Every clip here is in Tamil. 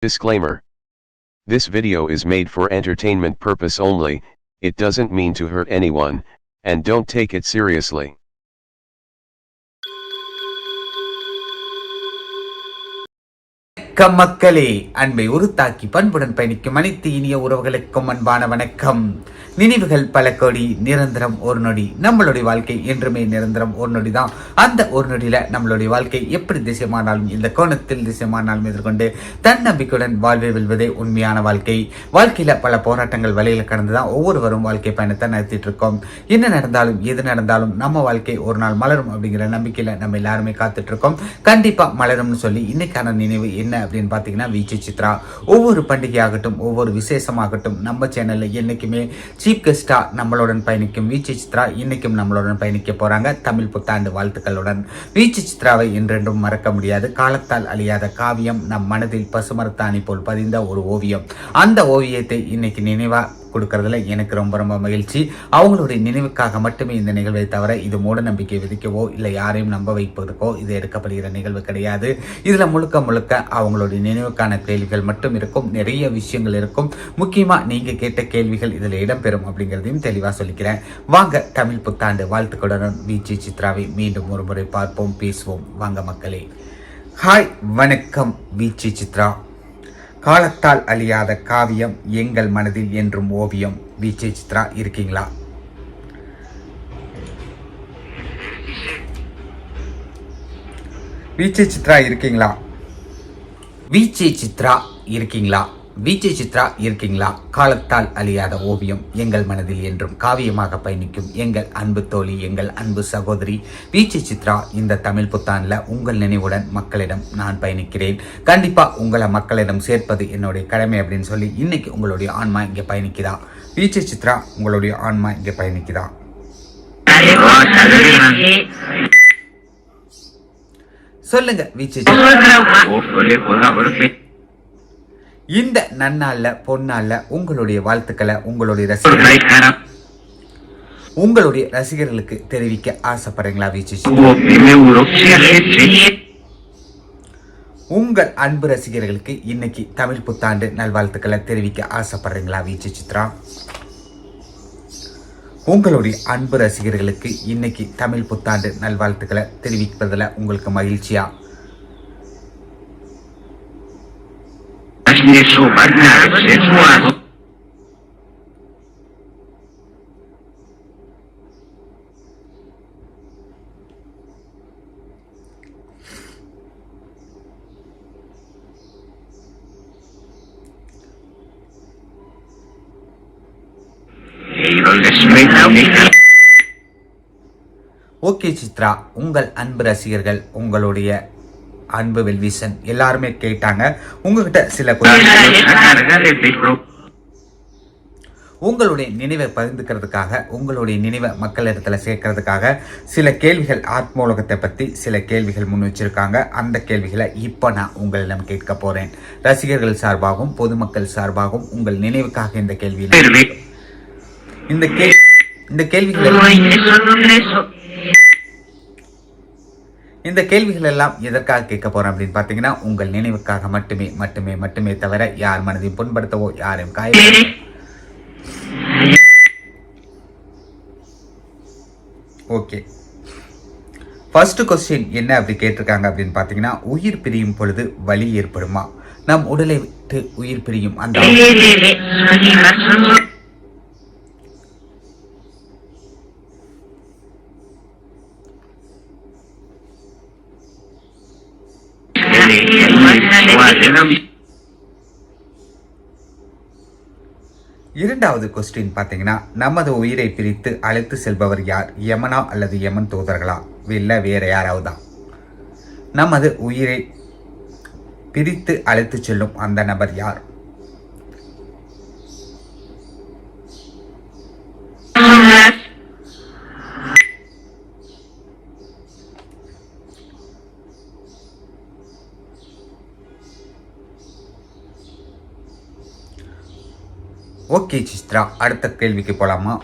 Disclaimer. This video is made for entertainment purpose only, it doesn't mean to hurt anyone, and don't take it seriously. மக்களே, அன்பை உருத்தாக்கி பண்புடன் பயணிக்கும் அனைத்து இனிய உறவுகளுக்கும் அன்பான வணக்கம். நினைவுகள் பல கோடி, நிரந்தரம் ஒரு நொடி. நம்மளுடைய வாழ்க்கை என்றுமே நிரந்தரம் ஒரு நொடி தான். அந்த ஒரு நொடியில நம்மளுடைய வாழ்க்கை எப்படி திசைமானாலும், இந்த கோணத்தில் திசைமானாலும் எதிர்கொண்டு தன்னம்பிக்கையுடன் வாழ்வை வெல்வதே உண்மையான வாழ்க்கை. வாழ்க்கையில பல போராட்டங்கள் வழியில கடந்துதான் ஒவ்வொருவரும் வாழ்க்கை பயணத்தை நடத்திட்டு இருக்கோம். என்ன நடந்தாலும் எது நடந்தாலும் நம்ம வாழ்க்கை ஒரு நாள் மலரும் அப்படிங்கிற நம்பிக்கையில நம்ம எல்லாருமே காத்துட்டு இருக்கோம். கண்டிப்பா மலரும்னு சொல்லி இன்னைக்கான நினைவு என்ன அப்படின்னு பார்த்தீங்கன்னா, விஜே சித்ரா. ஒவ்வொரு பண்டிகையாகட்டும், ஒவ்வொரு விசேஷமாகட்டும், நம்ம சேனல்ல என்னைக்குமே சீஃப் கெஸ்டா நம்மளுடன் பயணிக்கும் விஜே சித்ரா இன்னைக்கும் நம்மளுடன் பயணிக்க போறாங்க. தமிழ் புத்தாண்டு வாழ்த்துக்களுடன். விஜே சித்ராவை என்றென்றும் மறக்க முடியாது. காலத்தால் அழியாத காவியம், நம் மனதில் பசுமரத்தாணி போல் பதிந்த ஒரு ஓவியம். அந்த ஓவியத்தை இன்னைக்கு நினைவா கொடுக்கறதுல எனக்கு ரொம்ப ரொம்ப மகிழ்ச்சி. அவங்களுடைய நினைவுக்காக மட்டுமே இந்த நிகழ்வை தவிர இது மூட நம்பிக்கை விதிக்கவோ இல்லை யாரையும் நம்ப வைப்பதற்கோ இது எடுக்கப்படுகிற நிகழ்வு கிடையாது. இதுல முழுக்க முழுக்க அவங்களுடைய நினைவுக்கான கேள்விகள் மட்டும் இருக்கும். நிறைய விஷயங்கள் இருக்கும். முக்கியமா நீங்க கேட்ட கேள்விகள் இதுல இடம்பெறும் அப்படிங்கிறதையும் தெளிவா சொல்லிக்கிறேன். வாங்க, தமிழ் புத்தாண்டு வாழ்த்துக்களுடன் விஜே சித்ராவை மீண்டும் ஒரு முறை பார்ப்போம், பேசுவோம். வாங்க மக்களே. ஹாய், வணக்கம். விஜே சித்ரா. காலத்தால் அழியாத காவியம், எங்கள் மனதில் என்றும் ஓவியம். விஜே சித்ரா இருக்கீங்களா? விஜே சித்ரா இருக்கீங்களா? விஜே சித்ரா இருக்கீங்களா? விஜே சித்ரா இருக்கீங்களா? காலத்தால் அழியாத ஓவியம், எங்கள் மனதில் என்றும் காவியமாக பயணிக்கும் எங்கள் அன்பு தோழி, எங்கள் அன்பு சகோதரி விஜே சித்ரா. இந்த தமிழ் புத்தாண்டுல உங்கள் நினைவுடன் மக்களிடம் நான் பயணிக்கிறேன். கண்டிப்பா உங்களை மக்களிடம் சேர்ப்பது என்னுடைய கடமை அப்படின்னு சொல்லி இன்னைக்கு உங்களுடைய ஆன்மா இங்க பயணிக்குதா? விஜே சித்ரா, உங்களுடைய ஆன்மா இங்க பயணிக்குதா? சொல்லுங்க விஜே சித்ரா. இந்த நன்னாள்ல பொன்னாள்ல உங்களுடைய வாழ்த்துக்களை உங்களுடைய ரசிகர்களுக்கு தெரிவிக்க ஆசைப்படுறீங்களா விஜே சித்ரா? உங்கள் அன்பு ரசிகர்களுக்கு இன்னைக்கு தமிழ் புத்தாண்டு நல்வாழ்த்துக்களை தெரிவிக்க ஆசைப்படுறீங்களா விஜே சித்ரா? உங்களுடைய அன்பு ரசிகர்களுக்கு இன்னைக்கு தமிழ் புத்தாண்டு நல்வாழ்த்துக்களை தெரிவிப்பதில் உங்களுக்கு மகிழ்ச்சியா? ஓகே சித்ரா, உங்கள் அன்பு ரசிகர்கள், உங்களுடைய அன்பு வெல்விசன் எல்லாருமே கேட்டாங்க. உங்ககிட்ட சில உங்களுடைய நினைவை பகிர்ந்துக்கிறதுக்காக, உங்களுடைய நினைவை மக்களிடத்துல சேர்க்கறதுக்காக சில கேள்விகள், ஆத்மோலகத்தை பத்தி சில கேள்விகள் முன் வச்சிருக்காங்க. அந்த கேள்விகளை இப்ப நான் உங்களிடம் கேட்க போறேன். ரசிகர்கள் சார்பாகவும் பொதுமக்கள் சார்பாகவும் உங்கள் நினைவுக்காக இந்த கேள்விகள் எல்லாம் எதற்காக கேட்க போறேன் அப்படின்னு பாத்தீங்கன்னா, உங்கள் நினைவுக்காக மட்டுமே மட்டுமே மட்டுமே தவிர யார் மனதையும் புண்படுத்தவோ யாரையும் காய. ஓகே, ஃபர்ஸ்ட் கொஸ்டின் என்ன அப்படி கேட்டிருக்காங்க அப்படின்னு பாத்தீங்கன்னா, உயிர் பிரியும் பொழுது வலி ஏற்படுமா? நம் உடலை விட்டு உயிர் பிரியும் அந்த இரண்டாவது கொஸ்டின் பாத்தீங்கன்னா, நமது உயிரை பிரித்து அழைத்து செல்பவர் யார்? யமனா அல்லது யமன் தூதர்களா? இல்ல வேற யாராவதா? நமது உயிரை பிரித்து அழைத்து செல்லும் அந்த நபர் யார்? ஓகே சித்ரா, அடுத்த கேள்விக்கு போலாமா?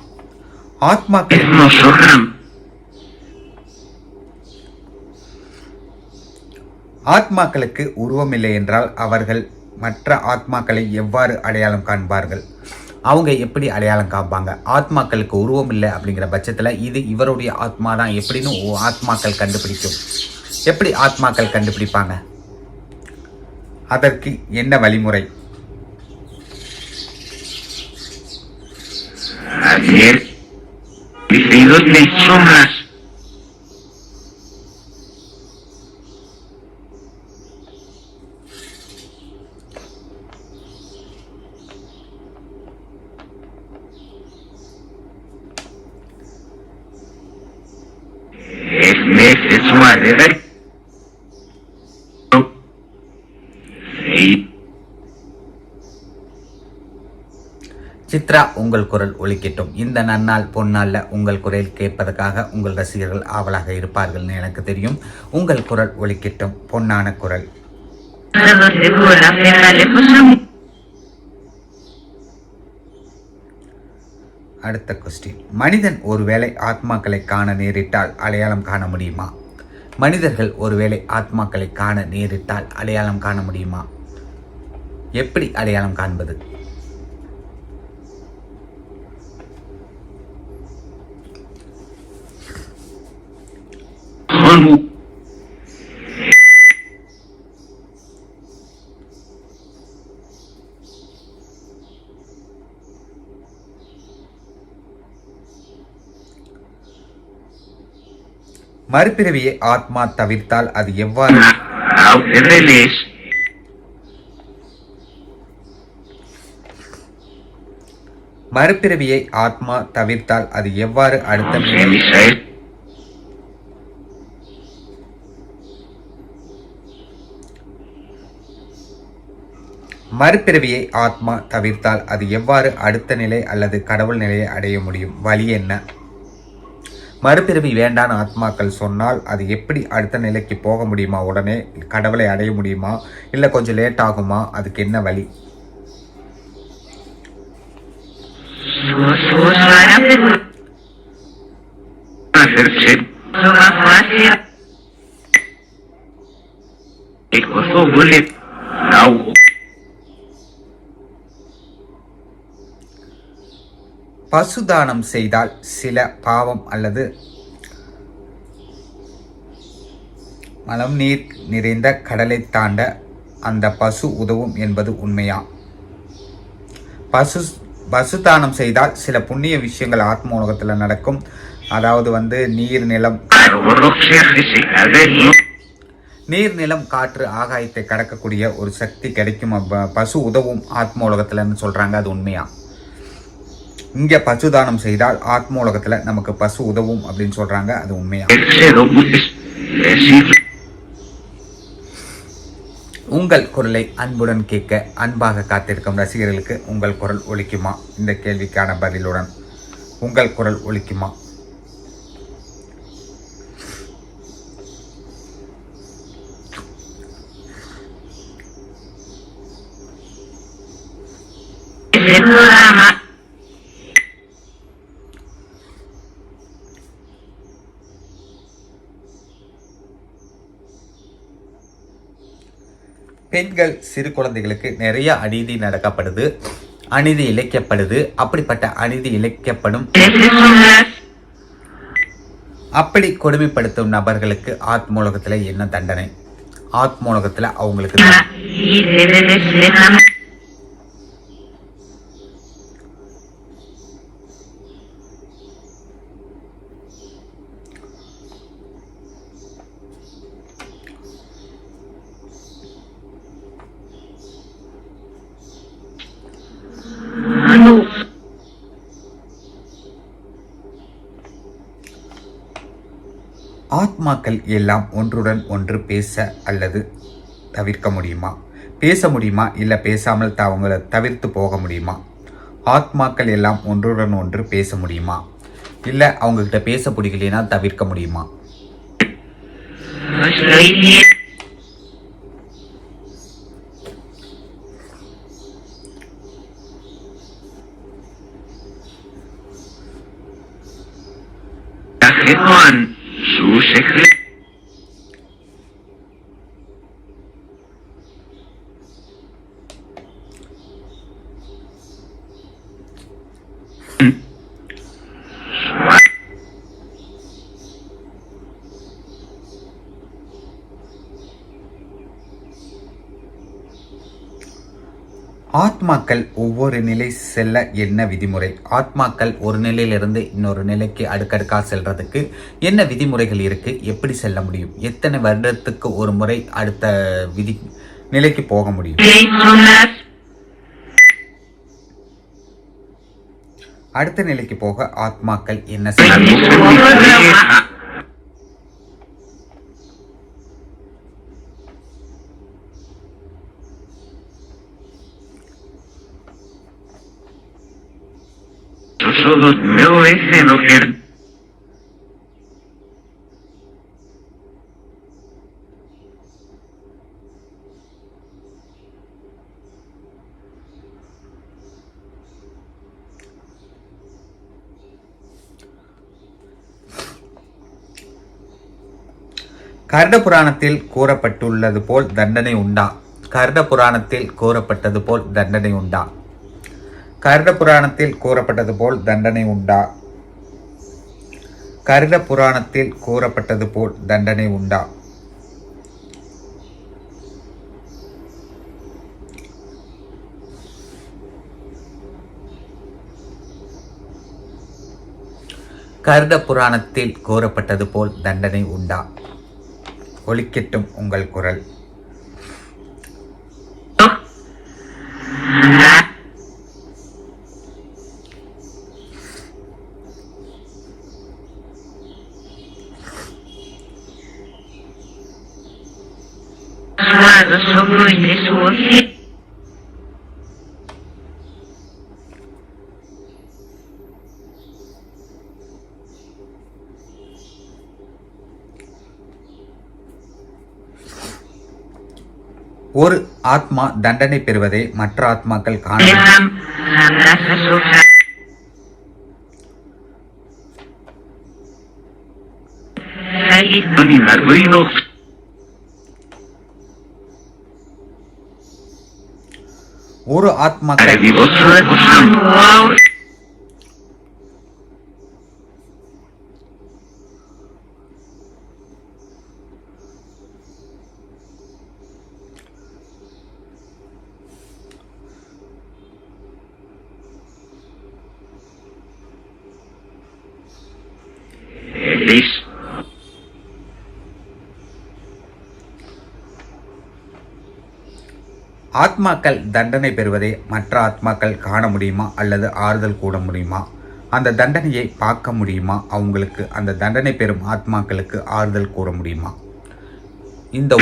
ஆத்மாக்களுக்கு உருவம் இல்லை என்றால் அவர்கள் மற்ற ஆத்மாக்களை எவ்வாறு அடையாளம் காண்பார்கள்? அவங்க எப்படி அடையாளம் காப்பாங்க? ஆத்மாக்களுக்கு உருவம் இல்லை அப்படிங்கிற பட்சத்தில் இது இவருடைய ஆத்மா தான் எப்படின்னு ஆத்மாக்கள் கண்டுபிடிக்கும். எப்படி ஆத்மாக்கள் கண்டுபிடிப்பாங்க? அதற்கு என்ன வழிமுறை? சித்ரா, உங்கள் குரல் ஒலிக்கட்டும். இந்த நன்னாள் பொன்னாள்ல உங்கள் குரல் கேட்பதற்காக உங்கள் ரசிகர்கள் ஆவலாக இருப்பார்கள்னு எனக்கு தெரியும். உங்கள் குரல் ஒலிக்கட்டும், பொன்னான குரல். அடுத்த கொஸ்டின். மனிதன் ஒருவேளை ஆத்மாக்களை காண நேரிட்டால் அடையாளம் காண முடியுமா? மனிதர்கள் ஒருவேளை ஆத்மாக்களை காண நேரிட்டால் அடையாளம் காண முடியுமா? எப்படி அடையாளம் காண்பது? மறுபிறவியை ஆத்மா தவிர்த்தால் அது எவ்வாறு மறுபிறவியை ஆத்மா தவிர்த்தால் அது எவ்வாறு அடுத்த மறுபிறவியை ஆத்மா தவிர்த்தால் அது எவ்வாறு அடுத்த நிலை அல்லது கடவுள் நிலையை அடைய முடியும்? வழி என்ன? மறுபிறவி வேண்டான ஆத்மாக்கள் சொன்னால் அது எப்படி அடுத்த நிலைக்கு போக முடியுமா? உடனே கடவுளை அடைய முடியுமா? இல்லை கொஞ்சம் லேட் ஆகுமா? அதுக்கு என்ன வழி? பசுதானம் செய்தால் சில பாவம் அல்லது மலம் நீர் நிறைந்த கடலை தாண்ட அந்த பசு உதவும் என்பது உண்மையா? பசுதானம் செய்தால் சில புண்ணிய விஷயங்கள் ஆத்ம உலகத்தில் நடக்கும். அதாவது நீர் நிலம் காற்று ஆகாயத்தை கடக்கக்கூடிய ஒரு சக்தி கிடைக்கும். பசு உதவும் ஆத்ம உலகத்தில்னு சொல்றாங்க. அது உண்மையா? இங்க பசுதானம் செய்தால் ஆத்ம உலகத்துல நமக்கு பசு உதவும் அப்படின்னு சொல்றாங்க. அது உண்மையா? உங்கள் குரலை அன்புடன் கேட்க அன்பாக காத்திருக்கும் ரசிகர்களுக்கு உங்கள் குரல் ஒலிக்குமா? இந்த கேள்விக்கான பதிலுடன் உங்கள் குரல் ஒலிக்குமா? பெண்கள் சிறு குழந்தைகளுக்கு நிறைய அநீதி நடக்கப்படுது, அநீதி இழைக்கப்படுது. அப்படிப்பட்ட அநீதி இழைக்கப்படும் அப்படி கொடுமைப்படுத்தும் நபர்களுக்கு ஆத்மோலகத்துல என்ன தண்டனை? ஆத்மோலகத்துல அவங்களுக்கு ஆத்மாக்கள் எல்லாம் ஒன்றுடன் ஒன்று பேச அல்லது தவிர்க்க முடியுமா? பேச முடியுமா? இல்லை பேசாமல் அவங்கள தவிர்த்து போக முடியுமா? ஆத்மாக்கள் எல்லாம் ஒன்றுடன் ஒன்று பேச முடியுமா? இல்லை அவங்கக்கிட்ட பேச பிடிக்கலைன்னா தவிர்க்க முடியுமா? ஆத்மாக்கள் ஒவ்வொரு நிலை செல்ல என்ன விதிமுறை? ஆத்மாக்கள் ஒரு நிலையிலிருந்து இன்னொரு நிலைக்கு அடுக்கடுக்கா செல்றதுக்கு என்ன விதிமுறைகள் இருக்கு? எப்படி செல்ல முடியும்? எத்தனை வருடத்துக்கு ஒரு முறை அடுத்த நிலைக்கு போக முடியும்? அடுத்த நிலைக்கு போக ஆத்மாக்கள் என்ன செய்ய? Todos me obedecen lo que கருட புராணத்தில் கூறப்பட்டுள்ளது போல் தண்டனை உண்டா? கருட புராணத்தில் கூறப்பட்டது போல் தண்டனை உண்டா? கருட புராணத்தில் கூறப்பட்டது போல் தண்டனை உண்டா? கருட புராணத்தில் கூறப்பட்டது போல் தண்டனை உண்டா? கருட புராணத்தில் கூறப்பட்டது போல் தண்டனை உண்டா? ஒலிக்கட்டும் உங்கள் குரல். ஒரு ஆத்மா தண்டனை பெறுவதை மற்ற ஆத்மாக்கள் காண ஒரு ஆத்மாக்கள் ஆத்மாக்கள் தண்டனை பெறுவதை மற்ற ஆத்மாக்கள் காண முடியுமா அல்லது ஆறுதல் கூட முடியுமா? அந்த தண்டனையை பார்க்க முடியுமா? அவங்களுக்கு அந்த தண்டனை பெறும் ஆத்மாக்களுக்கு ஆறுதல் கூற முடியுமா? இந்த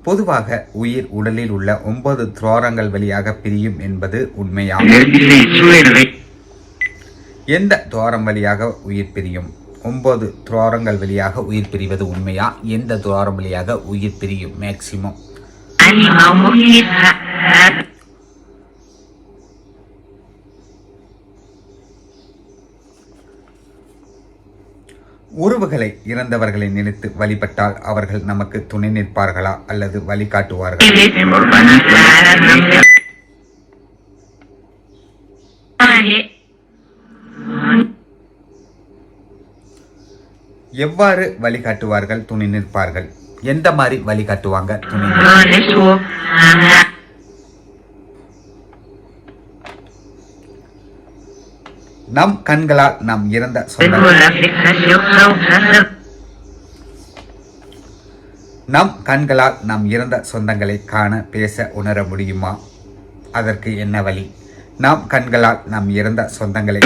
பொதுவாக உயிர் உடலில் உள்ள 9 துவாரங்கள் வழியாக பிரியும் என்பது உண்மையா? எந்த துவாரம் வழியாக உயிர் பிரியும்? 9 துவாரங்கள் வழியாக உயிர் பிரிவது உண்மையா? எந்த துவாரம் வழியாக உயிர் பிரியும் மேக்சிமம்? உறவுகளை இறந்தவர்களை நினைத்து வழிபட்டால் அவர்கள் நமக்கு துணை நிற்பார்களா அல்லது வழிகாட்டுவார்களா? எவ்வாறு வழிகாட்டுவார்கள், துணை நிற்பார்கள்? எந்த மாதிரி வழிகாட்டுவாங்க, துணை நிற்பார்கள்? நம் கண்களால் நாம் இறந்த சொந்தங்களை காண, பேச, உணர முடியுமா? அதற்கு என்ன வழி? நாம் கண்களால் நாம் இறந்த சொந்தங்களை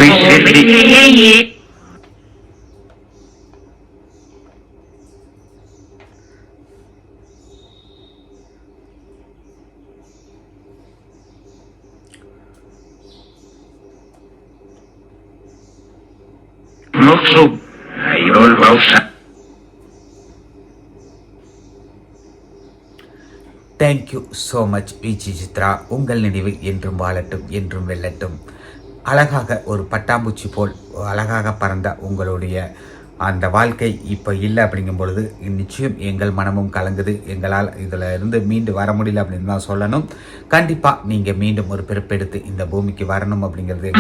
thank you so much Viji Chitra. உங்கள் நினைவு என்றும் வாழட்டும், என்றும் வெல்லட்டும். அழகாக ஒரு பட்டாம்பூச்சி போல் அழகாக பறந்த உங்களுடைய அந்த வாழ்க்கை இப்போ இல்லை அப்படிங்கும் பொழுது நிச்சயம் எங்கள் மனமும் கலங்குது. எங்களால் இதில் இருந்து மீண்டு வர முடியல அப்படின்னு தான் சொல்லணும். கண்டிப்பாக நீங்கள் மீண்டும் ஒரு பிறப்பெடுத்து இந்த பூமிக்கு வரணும் அப்படிங்கிறது.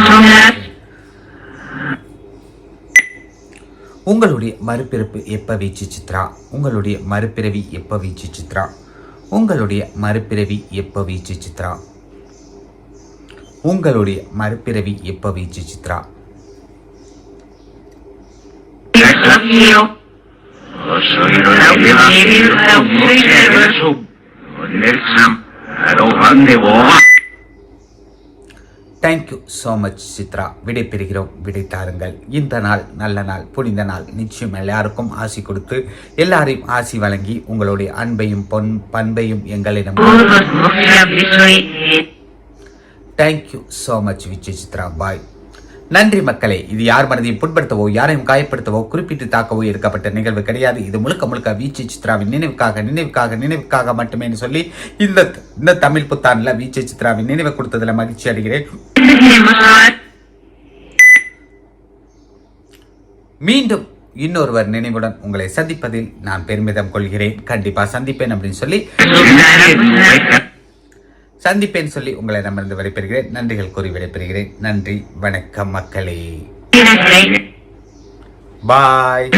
உங்களுடைய மறுபிறப்பு எப்போ வீச்சு சித்ரா? உங்களுடைய மறுபிறவி எப்போ வீச்சு சித்ரா? உங்களுடைய மறுபிறவி எப்போ வீச்சு சித்ரா? உங்களுடைய மறுபிறவி எப்போ வீச்சு Chitra? Thank you so much Chitra. விடை பெறுகிறோம், விடை தாருங்கள். இந்த நாள் நல்ல நாள், புனித நாள். நிச்சயம் எல்லாருக்கும் ஆசி கொடுத்து எல்லாரையும் ஆசி வழங்கி உங்களுடைய அன்பையும் பண்பையும் எங்களிடம். Thank you so much Vijay Chitra. Bye. நன்றி மக்களே. இது யார் மனதையும் புண்படுத்தவோ யாரையும் காயப்படுத்தவோ குறிப்பிட்டு தாக்கவோ எடுக்கப்பட்ட நிகழ்வு கிடையாது. இது முழுக்க முழுக்க விஜய் சித்ராவின் நினைவுக்காக மட்டுமே சொல்லி இந்த தமிழ் புத்தாண்டுல விஜய் சித்ராவின் நினைவை கொடுத்ததுல மகிழ்ச்சி அடைகிறேன். மீண்டும் இன்னொருவர் நினைவுடன் உங்களை சந்திப்பதில் நான் பெருமிதம் கொள்கிறேன். கண்டிப்பா சந்திப்பேன் அப்படின்னு சொல்லி உங்களிடமிருந்து விடைபெறுகிறேன். நன்றிகள் கூறி விடைபெறுகிறேன். நன்றி, வணக்கம் மக்களே. பாய்.